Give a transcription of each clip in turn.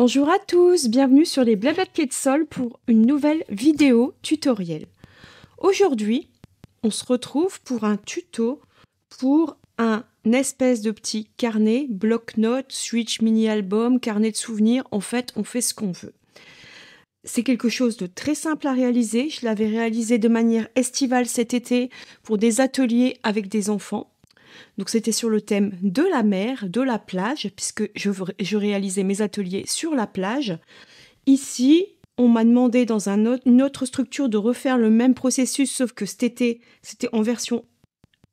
Bonjour à tous, bienvenue sur les Blabla de Quetzal pour une nouvelle vidéo tutoriel. Aujourd'hui, on se retrouve pour un tuto pour un espèce de petit carnet, bloc-notes, switch, mini-album, carnet de souvenirs. En fait, on fait ce qu'on veut. C'est quelque chose de très simple à réaliser. Je l'avais réalisé de manière estivale cet été pour des ateliers avec des enfants. Donc c'était sur le thème de la mer, de la plage, puisque je réalisais mes ateliers sur la plage. Ici, on m'a demandé dans une autre structure de refaire le même processus, sauf que cet été, c'était en version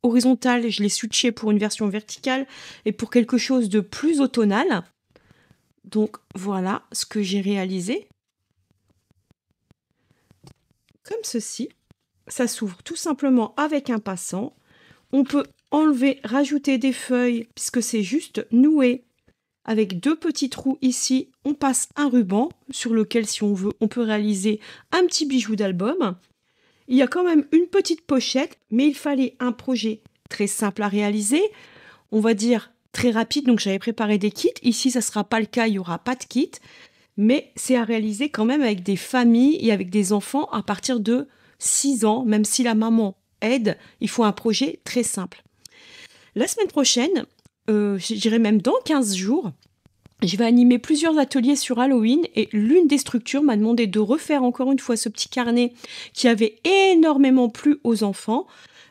horizontale, je l'ai switché pour une version verticale et pour quelque chose de plus automnal. Donc voilà ce que j'ai réalisé. Comme ceci, ça s'ouvre tout simplement avec un passant. On peut enlever, rajouter des feuilles, puisque c'est juste noué. Avec deux petits trous ici, on passe un ruban sur lequel, si on veut, on peut réaliser un petit bijou d'album. Il y a quand même une petite pochette, mais il fallait un projet très simple à réaliser, on va dire très rapide, donc j'avais préparé des kits. Ici, ça ne sera pas le cas, il n'y aura pas de kit, mais c'est à réaliser quand même avec des familles et avec des enfants à partir de 6 ans, même si la maman aide, il faut un projet très simple. La semaine prochaine, je dirais même dans 15 jours, je vais animer plusieurs ateliers sur Halloween et l'une des structures m'a demandé de refaire encore une fois ce petit carnet qui avait énormément plu aux enfants,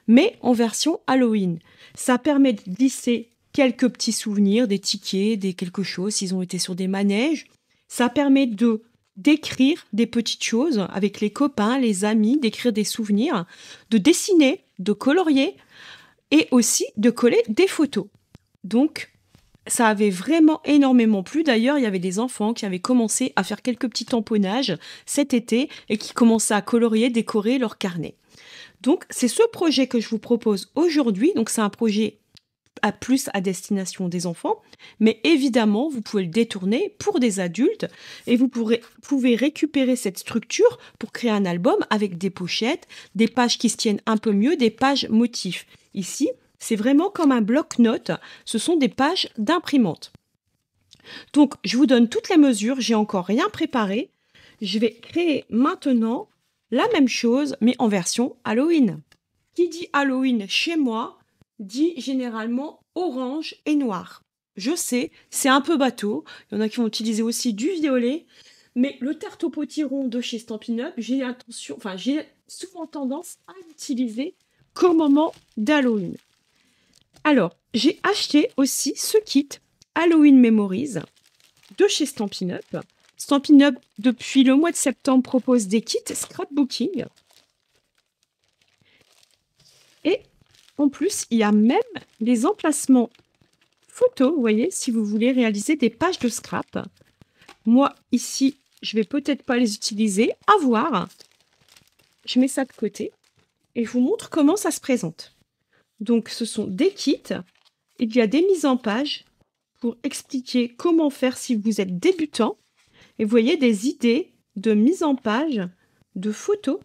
mais en version Halloween. Ça permet de glisser quelques petits souvenirs, des tickets, des quelque chose, s'ils ont été sur des manèges. Ça permet d'écrire des petites choses avec les copains, les amis, d'écrire des souvenirs, de dessiner, de colorier et aussi de coller des photos. Donc, ça avait vraiment énormément plu. D'ailleurs, il y avait des enfants qui avaient commencé à faire quelques petits tamponnages cet été et qui commençaient à colorier, décorer leur carnet. Donc, c'est ce projet que je vous propose aujourd'hui. Donc, c'est un projet à destination des enfants, mais évidemment, vous pouvez le détourner pour des adultes et vous pouvez récupérer cette structure pour créer un album avec des pochettes, des pages qui se tiennent un peu mieux, des pages motifs. Ici, c'est vraiment comme un bloc-notes, ce sont des pages d'imprimante. Donc, je vous donne toutes les mesures, j'ai encore rien préparé. Je vais créer maintenant la même chose, mais en version Halloween. Qui dit Halloween chez moi, dit généralement orange et noir. Je sais, c'est un peu bateau, il y en a qui vont utiliser aussi du violet, mais le tarte au potiron de chez Stampin' Up, j'ai souvent tendance à l'utiliser qu'au moment d'Halloween. Alors, j'ai acheté aussi ce kit Halloween Memories de chez Stampin' Up. Stampin' Up, depuis le mois de septembre, propose des kits scrapbooking. Et en plus, il y a même les emplacements photos, vous voyez, si vous voulez réaliser des pages de scrap. Moi, ici, je vais peut-être pas les utiliser. À voir. Je mets ça de côté et je vous montre comment ça se présente. Donc, ce sont des kits. Il y a des mises en page pour expliquer comment faire si vous êtes débutant. Et vous voyez des idées de mise en page, de photos.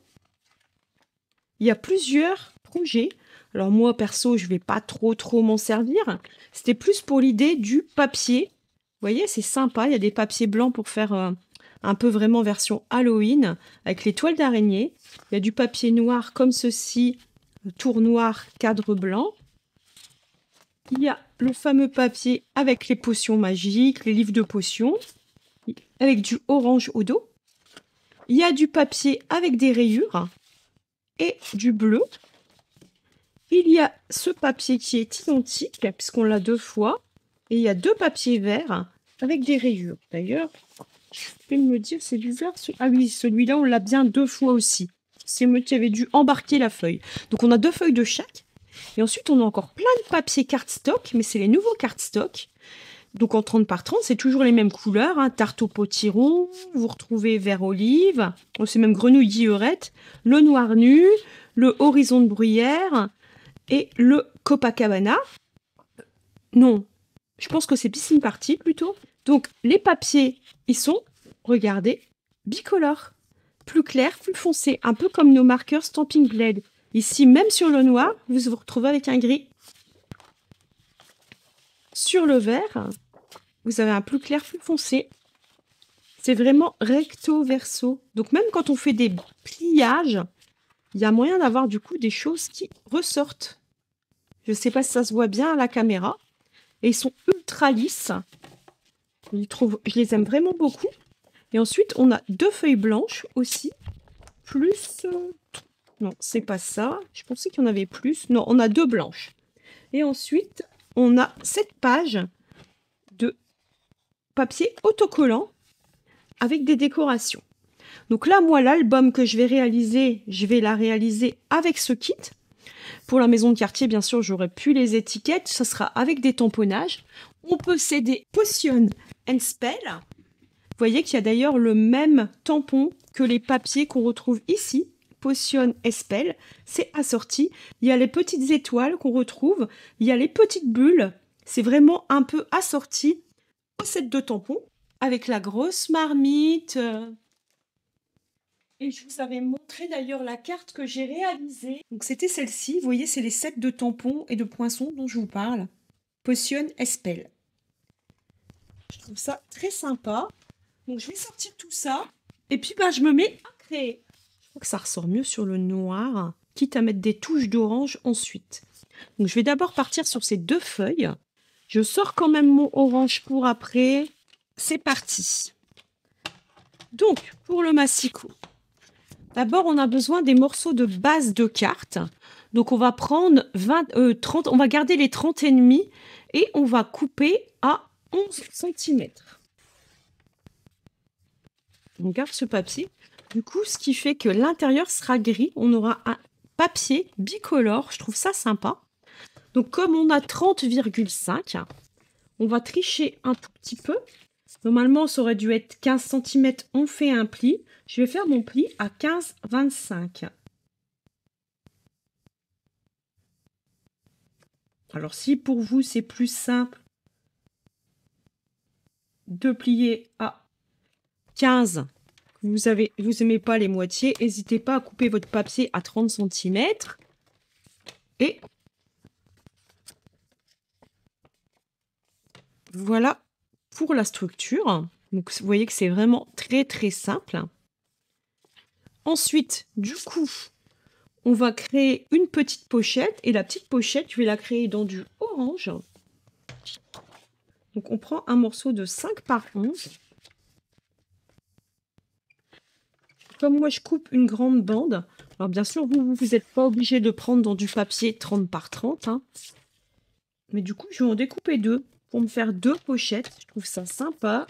Il y a plusieurs projets. Alors moi, perso, je ne vais pas trop m'en servir. C'était plus pour l'idée du papier. Vous voyez, c'est sympa. Il y a des papiers blancs pour faire un peu vraiment version Halloween avec les toiles d'araignée. Il y a du papier noir comme ceci, tour noir, cadre blanc. Il y a le fameux papier avec les potions magiques, les livres de potions, avec du orange au dos. Il y a du papier avec des rayures et du bleu. Il y a ce papier qui est identique, puisqu'on l'a 2 fois. Et il y a 2 papiers verts avec des rayures. D'ailleurs, je vais me dire, c'est du vert. Ah oui, celui-là, on l'a bien 2 fois aussi. C'est moi qui avais dû embarquer la feuille. Donc, on a 2 feuilles de chaque. Et ensuite, on a encore plein de papiers cardstock, mais c'est les nouveaux cardstock. Donc, en 30 par 30, c'est toujours les mêmes couleurs. Hein. Tarte au potiron, vous retrouvez vert olive. C'est même grenouille guillerette. Le noir nu, le horizon de bruyère et le Copacabana. Non, je pense que c'est piscine party plutôt. Donc, les papiers, ils sont, regardez, bicolores. Plus clair, plus foncé, un peu comme nos marqueurs Stampin' Blade. Ici, même sur le noir, vous vous retrouvez avec un gris. Sur le vert, vous avez un plus clair, plus foncé. C'est vraiment recto verso. Donc même quand on fait des pliages, il y a moyen d'avoir du coup des choses qui ressortent. Je ne sais pas si ça se voit bien à la caméra. Et ils sont ultra lisses. Je les aime vraiment beaucoup. Et ensuite, on a 2 feuilles blanches aussi. Plus... non, c'est pas ça. Je pensais qu'il y en avait plus. Non, on a 2 blanches. Et ensuite, on a 7 pages de papier autocollant avec des décorations. Donc là, moi, l'album que je vais réaliser, je vais la réaliser avec ce kit. Pour la maison de quartier, bien sûr, j'aurais pu les étiquettes. Ça sera avec des tamponnages. On peut s'aider Potion and Spell. Vous voyez qu'il y a d'ailleurs le même tampon que les papiers qu'on retrouve ici. Potion and Spell. C'est assorti. Il y a les petites étoiles qu'on retrouve. Il y a les petites bulles. C'est vraiment un peu assorti au set de tampons. Avec la grosse marmite. Et je vous avais montré d'ailleurs la carte que j'ai réalisée. Donc c'était celle-ci. Vous voyez, c'est les sets de tampons et de poinçons dont je vous parle. Potion and Spell. Je trouve ça très sympa. Donc je vais sortir tout ça. Et puis je me mets à créer. Je crois que ça ressort mieux sur le noir. Quitte à mettre des touches d'orange ensuite. Donc je vais d'abord partir sur ces 2 feuilles. Je sors quand même mon orange pour après. C'est parti. Donc, pour le massicot, d'abord, on a besoin des morceaux de base de carte. Donc, on va prendre 30, on va garder les 30 ennemis et on va couper à 11 cm. On garde ce papier. Du coup, ce qui fait que l'intérieur sera gris. On aura un papier bicolore. Je trouve ça sympa. Donc, comme on a 30,5, on va tricher un tout petit peu. Normalement, ça aurait dû être 15 cm. On fait un pli. Je vais faire mon pli à 15,25. Alors, si pour vous, c'est plus simple de plier à 15, vous n'aimez pas les moitiés, n'hésitez pas à couper votre papier à 30 cm. Et voilà pour la structure. Donc, vous voyez que c'est vraiment très, très simple. Ensuite, du coup, on va créer une petite pochette. Et la petite pochette, je vais la créer dans du orange. Donc, on prend un morceau de 5 par 11. Comme moi, je coupe une grande bande. Alors, bien sûr, vous n'êtes pas obligé de prendre dans du papier 30 par 30. Hein. Mais du coup, je vais en découper 2 pour me faire 2 pochettes. Je trouve ça sympa.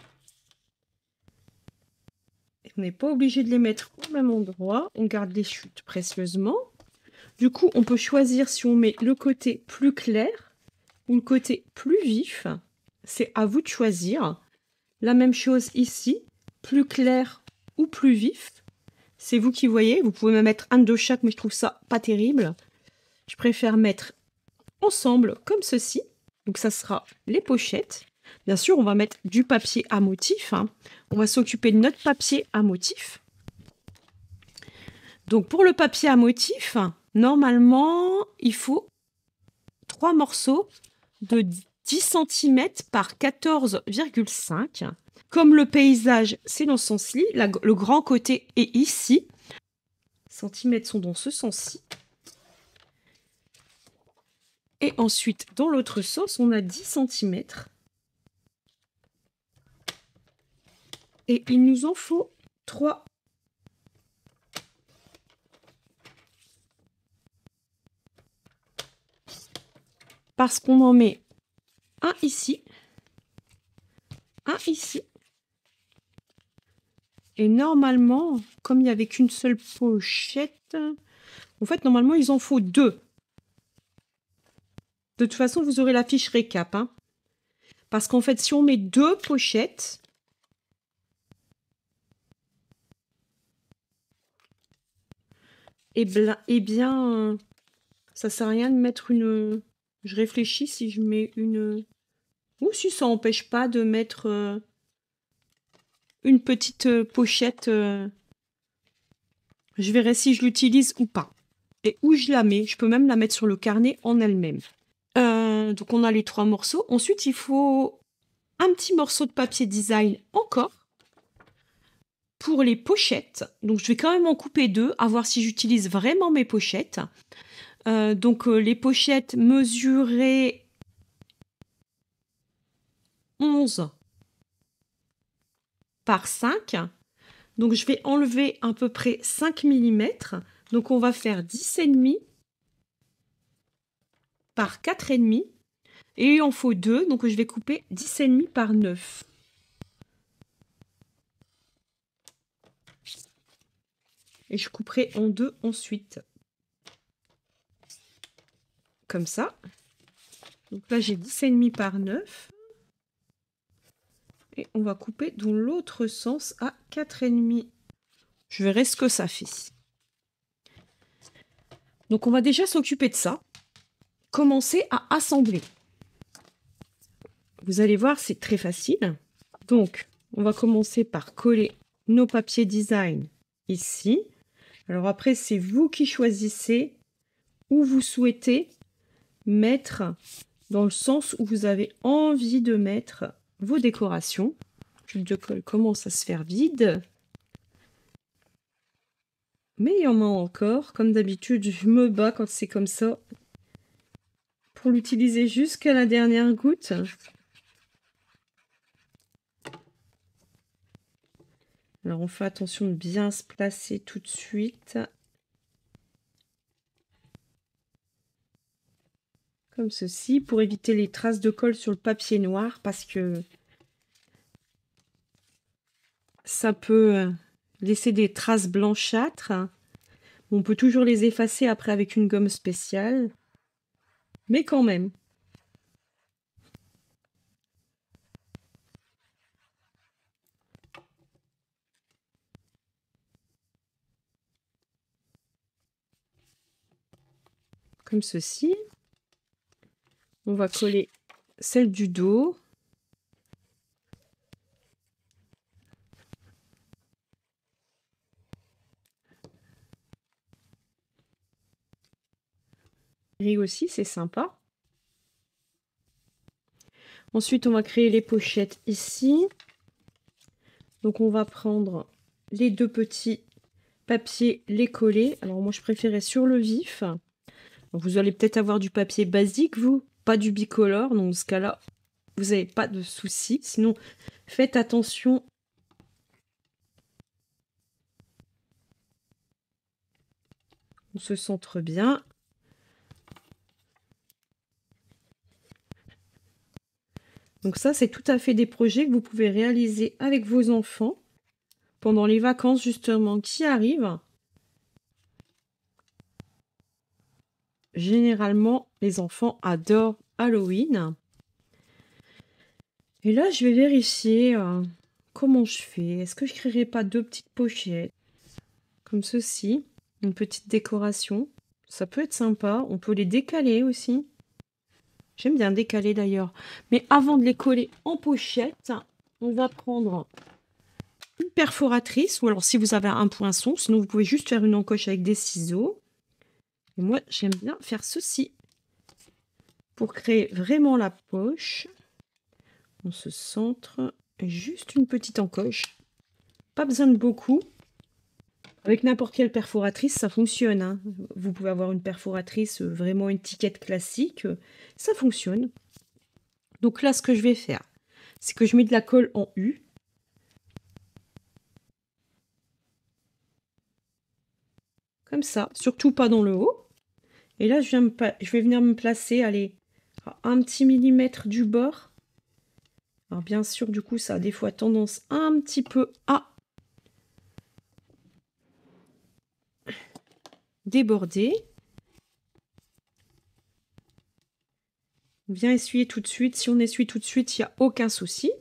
Et on n'est pas obligé de les mettre au même endroit. On garde les chutes précieusement. Du coup, on peut choisir si on met le côté plus clair ou le côté plus vif. C'est à vous de choisir. La même chose ici, plus clair ou plus vif. C'est vous qui voyez. Vous pouvez même mettre un de chaque, mais je trouve ça pas terrible. Je préfère mettre ensemble comme ceci. Donc ça sera les pochettes. Bien sûr, on va mettre du papier à motif. Hein. On va s'occuper de notre papier à motif. Donc pour le papier à motif, normalement, il faut 3 morceaux de 10 cm par 14,5. Comme le paysage, c'est dans ce sens-ci, le grand côté est ici. Les centimètres sont dans ce sens-ci. Et ensuite, dans l'autre sens, on a 10 cm. Et il nous en faut 3. Parce qu'on en met un ici, un ici. Et normalement, comme il n'y avait qu'une seule pochette, en fait, normalement, il en faut 2. De toute façon, vous aurez la fiche récap. Hein. Parce qu'en fait, si on met 2 pochettes, eh bien, ça sert à rien de mettre une... Je réfléchis si je mets une... Ou si ça n'empêche pas de mettre une petite pochette. Je verrai si je l'utilise ou pas. Et où je la mets. Je peux même la mettre sur le carnet en elle-même. Donc on a les 3 morceaux. Ensuite, il faut un petit morceau de papier design encore. pour les pochettes, donc je vais quand même en couper 2, à voir si j'utilise vraiment mes pochettes. Les pochettes mesurées 11 par 5. Donc je vais enlever à peu près 5 mm. Donc on va faire 10,5 par 4,5. Et il en faut 2, donc je vais couper 10,5 par 9. Et je couperai en 2 ensuite. Comme ça. Donc là, j'ai 10,5 par 9. Et on va couper dans l'autre sens à 4,5. Je verrai ce que ça fait. Donc on va déjà s'occuper de ça. Commencer à assembler. Vous allez voir, c'est très facile. Donc, on va commencer par coller nos papiers design ici. Alors après, c'est vous qui choisissez où vous souhaitez mettre, dans le sens où vous avez envie de mettre vos décorations. L'huile de colle commence à se faire vide. Mais il y en a encore. Comme d'habitude, je me bats quand c'est comme ça pour l'utiliser jusqu'à la dernière goutte. Alors, on fait attention de bien se placer tout de suite. Comme ceci, pour éviter les traces de colle sur le papier noir, parce que ça peut laisser des traces blanchâtres. On peut toujours les effacer après avec une gomme spéciale, mais quand même. Comme ceci. On va coller celle du dos. Gris aussi, c'est sympa. Ensuite, on va créer les pochettes ici. Donc, on va prendre les 2 petits papiers, les coller. Alors, moi, je préférais sur le vif. Donc, vous allez peut-être avoir du papier basique, vous, pas du bicolore. Donc, dans ce cas-là, vous n'avez pas de souci. Sinon, faites attention. On se centre bien. Donc ça, c'est tout à fait des projets que vous pouvez réaliser avec vos enfants pendant les vacances justement qui arrivent. Généralement, les enfants adorent Halloween. Et là, je vais vérifier comment je fais. Est-ce que je ne créerai pas 2 petites pochettes comme ceci, une petite décoration. Ça peut être sympa. On peut les décaler aussi. J'aime bien décaler d'ailleurs. Mais avant de les coller en pochette, on va prendre une perforatrice. Ou alors si vous avez un poinçon, sinon vous pouvez juste faire une encoche avec des ciseaux. Et moi, j'aime bien faire ceci. Pour créer vraiment la poche, on se centre. Juste une petite encoche. Pas besoin de beaucoup. Avec n'importe quelle perforatrice, ça fonctionne. Hein. Vous pouvez avoir une perforatrice, vraiment une étiquette classique. Ça fonctionne. Donc là, ce que je vais faire, c'est que je mets de la colle en U. Comme ça. Surtout pas dans le haut. Et là, je vais venir me placer, allez, à 1 petit millimètre du bord. Alors bien sûr, du coup, ça a des fois tendance un petit peu à déborder. Bien essuyer tout de suite. Si on essuie tout de suite, il n'y a aucun souci.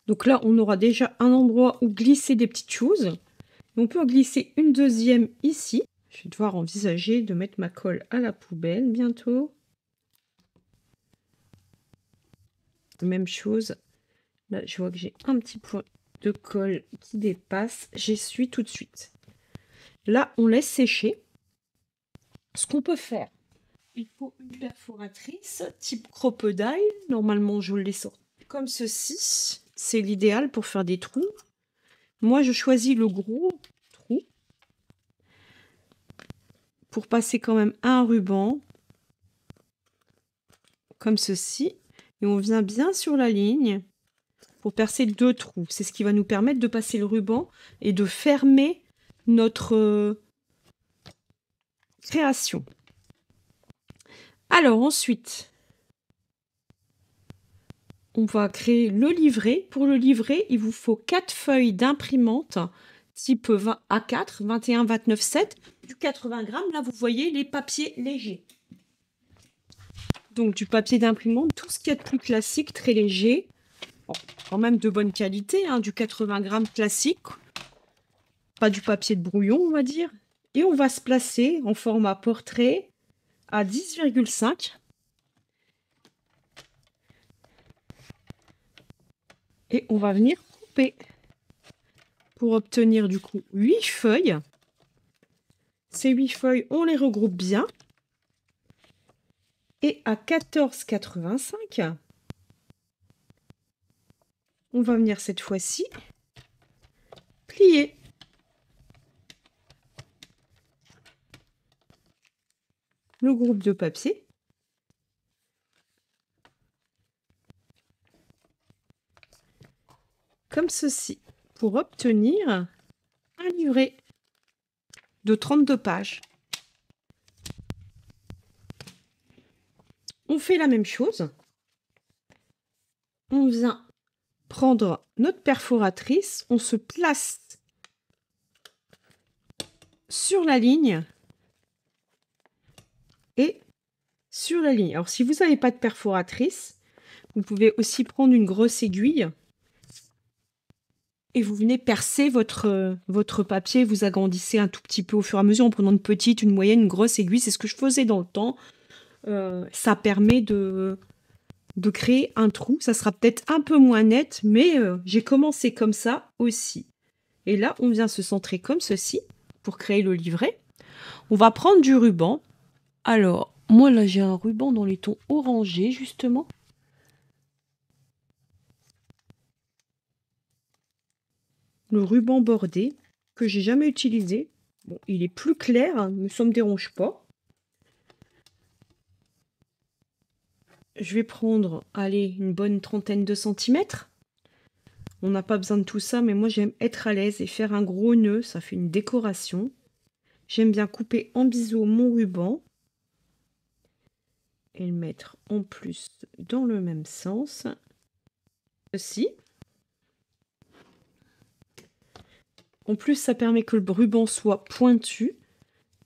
Donc là, on aura déjà un endroit où glisser des petites choses. On peut en glisser une deuxième ici. Je vais devoir envisager de mettre ma colle à la poubelle bientôt. Même chose. Là, je vois que j'ai un petit point de colle qui dépasse. J'essuie tout de suite. Là, on laisse sécher. Ce qu'on peut faire, il faut une perforatrice type crocodile. Normalement, je l'ai sorti comme ceci. C'est l'idéal pour faire des trous. Moi, je choisis le gros trou pour passer quand même un ruban, comme ceci. Et on vient bien sur la ligne pour percer 2 trous. C'est ce qui va nous permettre de passer le ruban et de fermer notre création. Alors ensuite, on va créer le livret. Pour le livret, il vous faut 4 feuilles d'imprimante type A4, 21, 29, 7, du 80 grammes. Là, vous voyez les papiers légers. Donc du papier d'imprimante, tout ce qu'il y a de plus classique, très léger. Bon, quand même de bonne qualité, hein, du 80 grammes classique. Pas du papier de brouillon, on va dire. Et on va se placer en format portrait à 10,5. Et on va venir couper pour obtenir du coup 8 feuilles. Ces 8 feuilles, on les regroupe bien. Et à 14,85, on va venir cette fois-ci plier. Le groupe de papier. Comme ceci, pour obtenir un livret de 32 pages. On fait la même chose. On vient prendre notre perforatrice, on se place sur la ligne et sur la ligne. Alors, si vous n'avez pas de perforatrice, vous pouvez aussi prendre une grosse aiguille et vous venez percer votre papier. Vous agrandissez un tout petit peu au fur et à mesure en prenant une petite, une moyenne, une grosse aiguille. C'est ce que je faisais dans le temps. Ça permet de créer un trou. Ça sera peut-être un peu moins net, mais j'ai commencé comme ça aussi. Et là, on vient se centrer comme ceci pour créer le livret. On va prendre du ruban. Alors, moi là, j'ai un ruban dans les tons orangés, justement. Le ruban bordé, que j'ai jamais utilisé. Bon, il est plus clair, hein, mais ça ne me dérange pas. Je vais prendre, allez, une bonne trentaine de centimètres. On n'a pas besoin de tout ça, mais moi j'aime être à l'aise et faire un gros nœud, ça fait une décoration. J'aime bien couper en biseau mon ruban et le mettre en plus dans le même sens. Ceci. En plus, ça permet que le ruban soit pointu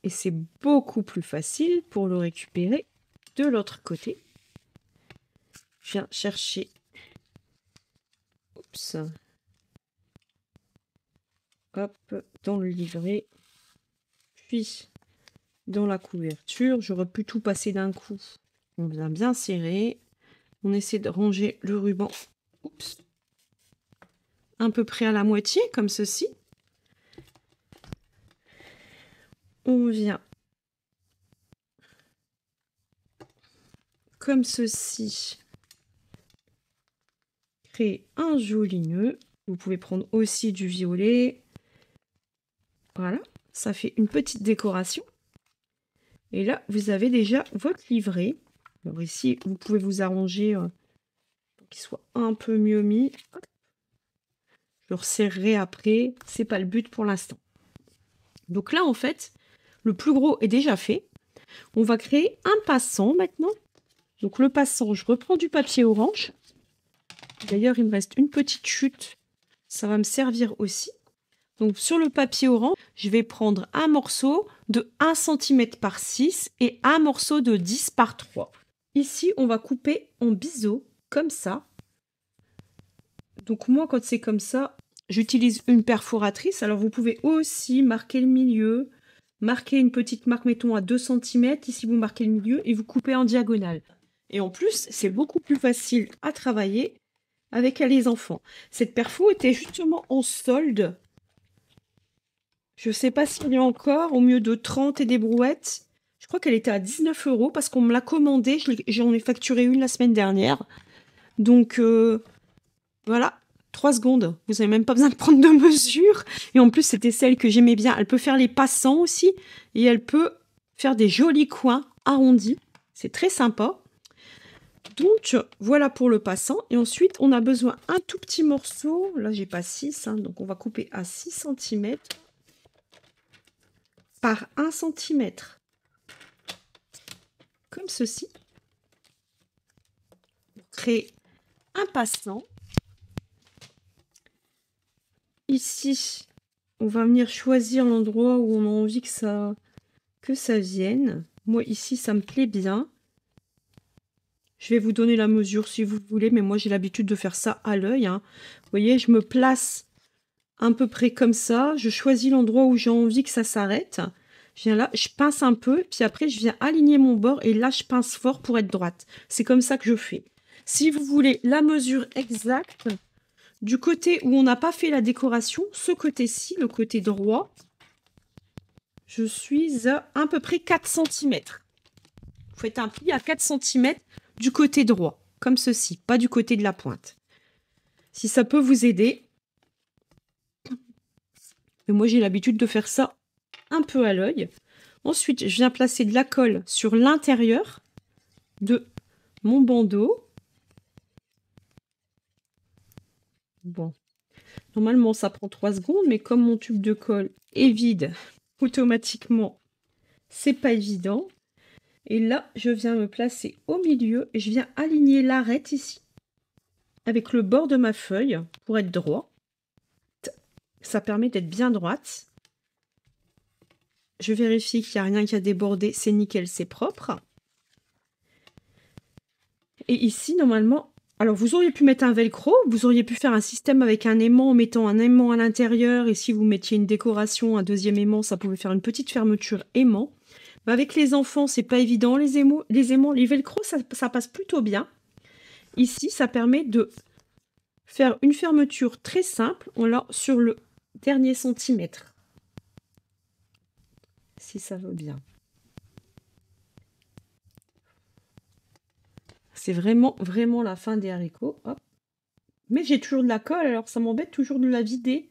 et c'est beaucoup plus facile pour le récupérer de l'autre côté. Je viens chercher. Oups. Hop, dans le livret, puis dans la couverture. J'aurais pu tout passer d'un coup. On vient bien serrer. On essaie de ranger le ruban. Oups. À peu près à la moitié, comme ceci. On vient comme ceci créer un joli nœud. Vous pouvez prendre aussi du violet. Voilà, ça fait une petite décoration. Et là, vous avez déjà votre livret. Alors ici, vous pouvez vous arranger pour qu'il soit un peu mieux mis. Hop. Je le resserrerai après. C'est pas le but pour l'instant. Donc là, en fait, le plus gros est déjà fait. On va créer un passant maintenant. Donc le passant, je reprends du papier orange. D'ailleurs, il me reste une petite chute. Ça va me servir aussi. Donc sur le papier orange, je vais prendre un morceau de 1 cm par 6 et un morceau de 10 par 3. Ici, on va couper en biseau, comme ça. Donc moi, quand c'est comme ça, j'utilise une perforatrice. Alors vous pouvez aussi marquer le milieu, marquer une petite marque, mettons à 2 cm. Ici, vous marquez le milieu et vous coupez en diagonale. Et en plus, c'est beaucoup plus facile à travailler avec les enfants. Cette perfo était justement en solde. Je ne sais pas s'il y a encore, au mieux de 30 et des brouettes. Je crois qu'elle était à 19 € parce qu'on me l'a commandée. J'en ai facturé une la semaine dernière. Donc, voilà. 3 secondes. Vous n'avez même pas besoin de prendre de mesure. Et en plus, c'était celle que j'aimais bien. Elle peut faire les passants aussi. Et elle peut faire des jolis coins arrondis. C'est très sympa. Donc, voilà pour le passant. Et ensuite, on a besoin un tout petit morceau. Là, j'ai pas 6. Donc, on va couper à 6 cm par 1 cm. Comme ceci. Pour créer un passant. Ici, on va venir choisir l'endroit où on a envie que ça vienne. Moi, ici, ça me plaît bien. Je vais vous donner la mesure si vous voulez, mais moi, j'ai l'habitude de faire ça à l'œil. Vous voyez, je me place à peu près comme ça. Je choisis l'endroit où j'ai envie que ça s'arrête. Je viens là, je pince un peu, puis après, je viens aligner mon bord et là, je pince fort pour être droite. C'est comme ça que je fais. Si vous voulez la mesure exacte, du côté où on n'a pas fait la décoration, ce côté-ci, le côté droit, je suis à peu près 4 cm. Vous faites un pli à 4 cm du côté droit, comme ceci, pas du côté de la pointe. Si ça peut vous aider. Mais moi, j'ai l'habitude de faire ça un peu à l'œil. Ensuite, je viens placer de la colle sur l'intérieur de mon bandeau. Bon, normalement, ça prend 3 secondes, mais comme mon tube de colle est vide, automatiquement, c'est pas évident. Et là, je viens me placer au milieu et je viens aligner l'arête ici avec le bord de ma feuille pour être droit. Ça permet d'être bien droite. Je vérifie qu'il n'y a rien qui a débordé, c'est nickel, c'est propre. Et ici, normalement, alors vous auriez pu mettre un velcro, vous auriez pu faire un système avec un aimant en mettant un aimant à l'intérieur, et si vous mettiez une décoration, un deuxième aimant, ça pouvait faire une petite fermeture aimant. Mais avec les enfants, c'est pas évident, les aimants, les velcro, ça passe plutôt bien. Ici, ça permet de faire une fermeture très simple, on l'a sur le dernier centimètre. Si ça veut bien. C'est vraiment, vraiment la fin des haricots. Hop. Mais j'ai toujours de la colle, alors ça m'embête toujours de la vider.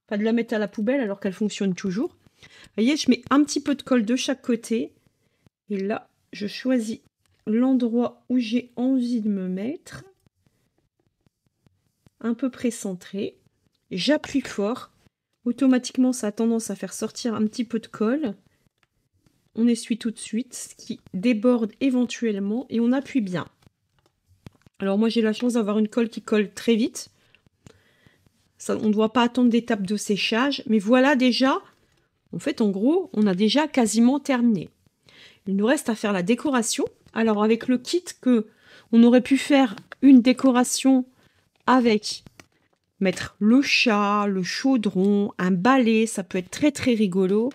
Pas de la mettre à la poubelle alors qu'elle fonctionne toujours. Vous voyez, je mets un petit peu de colle de chaque côté. Et là, je choisis l'endroit où j'ai envie de me mettre. Un peu près centré. J'appuie fort. Automatiquement, ça a tendance à faire sortir un petit peu de colle. On essuie tout de suite, ce qui déborde éventuellement, et on appuie bien. Alors moi, j'ai la chance d'avoir une colle qui colle très vite. Ça, on ne doit pas attendre d'étape de séchage, mais voilà déjà, en fait, en gros, on a déjà quasiment terminé. Il nous reste à faire la décoration. Alors avec le kit on aurait pu faire une décoration avec mettre le chat, le chaudron, un balai, ça peut être très très rigolo.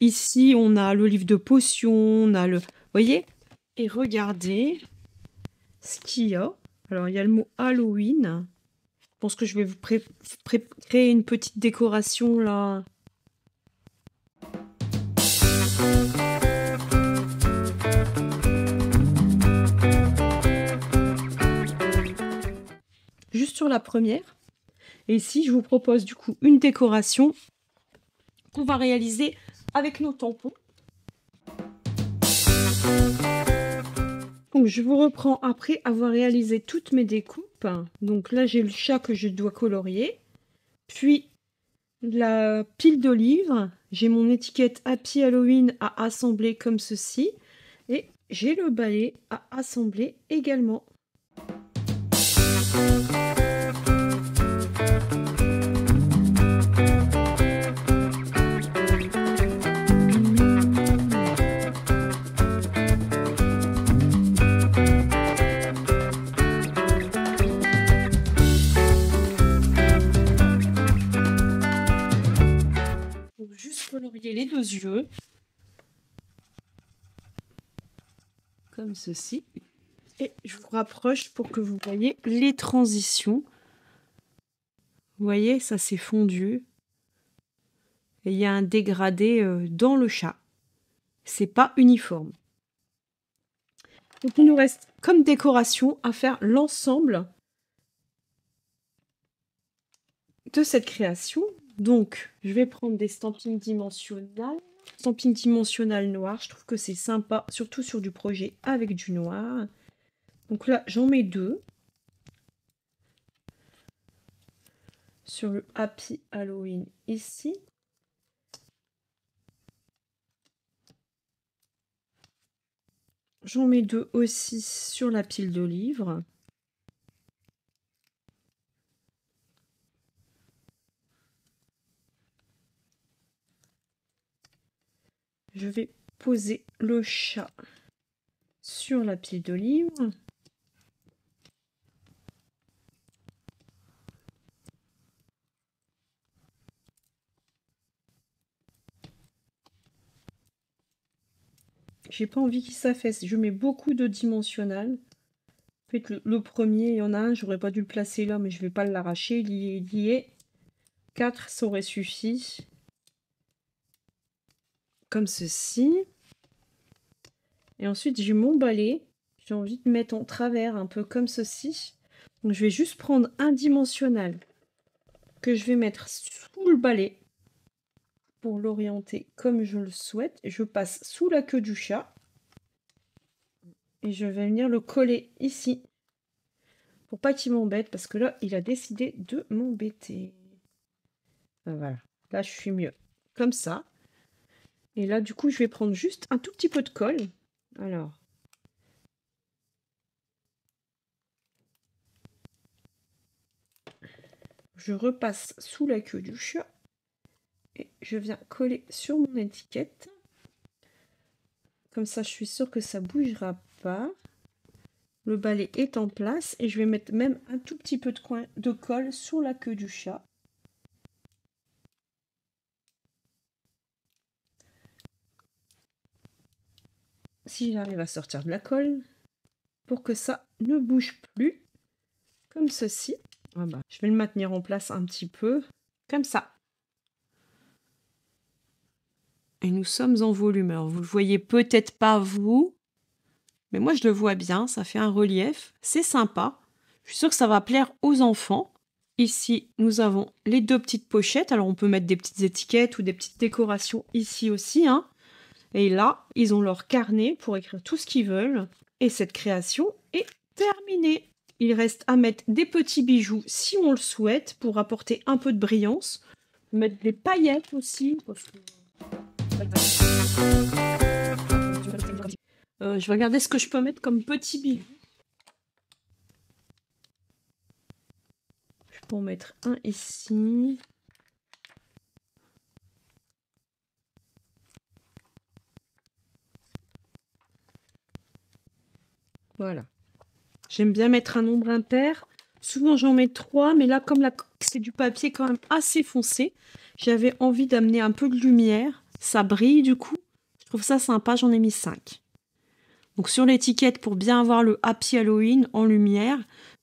Ici, on a le livre de potions, on a le... Vous voyez? Et regardez ce qu'il y a. Alors, il y a le mot Halloween. Je pense que je vais vous créer une petite décoration, là. Juste sur la première. Et ici, je vous propose du coup une décoration qu'on va réaliser avec nos tampons. Donc, je vous reprends après avoir réalisé toutes mes découpes. Donc là, j'ai le chat que je dois colorier. Puis, la pile de livres. J'ai mon étiquette Happy Halloween à assembler comme ceci. Et j'ai le balai à assembler également. Juste colorier les deux yeux comme ceci, et je vous rapproche pour que vous voyez les transitions. Vous voyez, ça s'est fondu et il y a un dégradé dans le chat, c'est pas uniforme. Donc il nous reste comme décoration à faire l'ensemble de cette création. Donc, je vais prendre des stampings dimensionnels. Stamping dimensionnel noir, je trouve que c'est sympa, surtout sur du projet avec du noir. Donc là, j'en mets 2. Sur le Happy Halloween ici. J'en mets 2 aussi sur la pile de livres. Je vais poser le chat sur la pile de livres. J'ai pas envie qu'il s'affaisse. Je mets beaucoup de dimensionnel. En fait, le premier, il y en a un, j'aurais pas dû le placer là, mais je vais pas l'arracher. Il y est. 4, ça aurait suffi. Comme ceci. Et ensuite, j'ai mon balai. J'ai envie de mettre en travers, un peu comme ceci. Donc, je vais juste prendre un dimensionnel que je vais mettre sous le balai pour l'orienter comme je le souhaite. Je passe sous la queue du chat. Et je vais venir le coller ici. Pour pas qu'il m'embête, parce que là, il a décidé de m'embêter. Voilà. Là, je suis mieux. Comme ça. Et là, du coup, je vais prendre juste un tout petit peu de colle. Alors. Je repasse sous la queue du chat. Et je viens coller sur mon étiquette. Comme ça, je suis sûre que ça ne bougera pas. Le balai est en place. Et je vais mettre même un tout petit peu de colle sur la queue du chat. Si j'arrive à sortir de la colle, pour que ça ne bouge plus, comme ceci. Ah bah, je vais le maintenir en place un petit peu, comme ça. Et nous sommes en volume. Alors, vous le voyez peut-être pas vous, mais moi je le vois bien, ça fait un relief, c'est sympa. Je suis sûre que ça va plaire aux enfants. Ici, nous avons les 2 petites pochettes. Alors, on peut mettre des petites étiquettes ou des petites décorations ici aussi, hein. Et là, ils ont leur carnet pour écrire tout ce qu'ils veulent. Et cette création est terminée. Il reste à mettre des petits bijoux si on le souhaite pour apporter un peu de brillance. Mettre des paillettes aussi. Parce que... je vais regarder ce que je peux mettre comme petits bijoux. Je peux en mettre un ici. Voilà. J'aime bien mettre un nombre impair. Souvent, j'en mets 3, mais là, comme c'est du papier quand même assez foncé, j'avais envie d'amener un peu de lumière. Ça brille, du coup. Je trouve ça sympa, j'en ai mis 5. Donc, sur l'étiquette, pour bien avoir le Happy Halloween en lumière,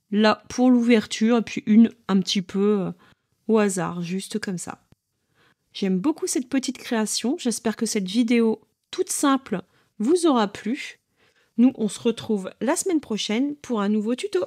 là, pour l'ouverture, et puis une un petit peu au hasard, juste comme ça. J'aime beaucoup cette petite création. J'espère que cette vidéo toute simple vous aura plu. Nous, on se retrouve la semaine prochaine pour un nouveau tuto.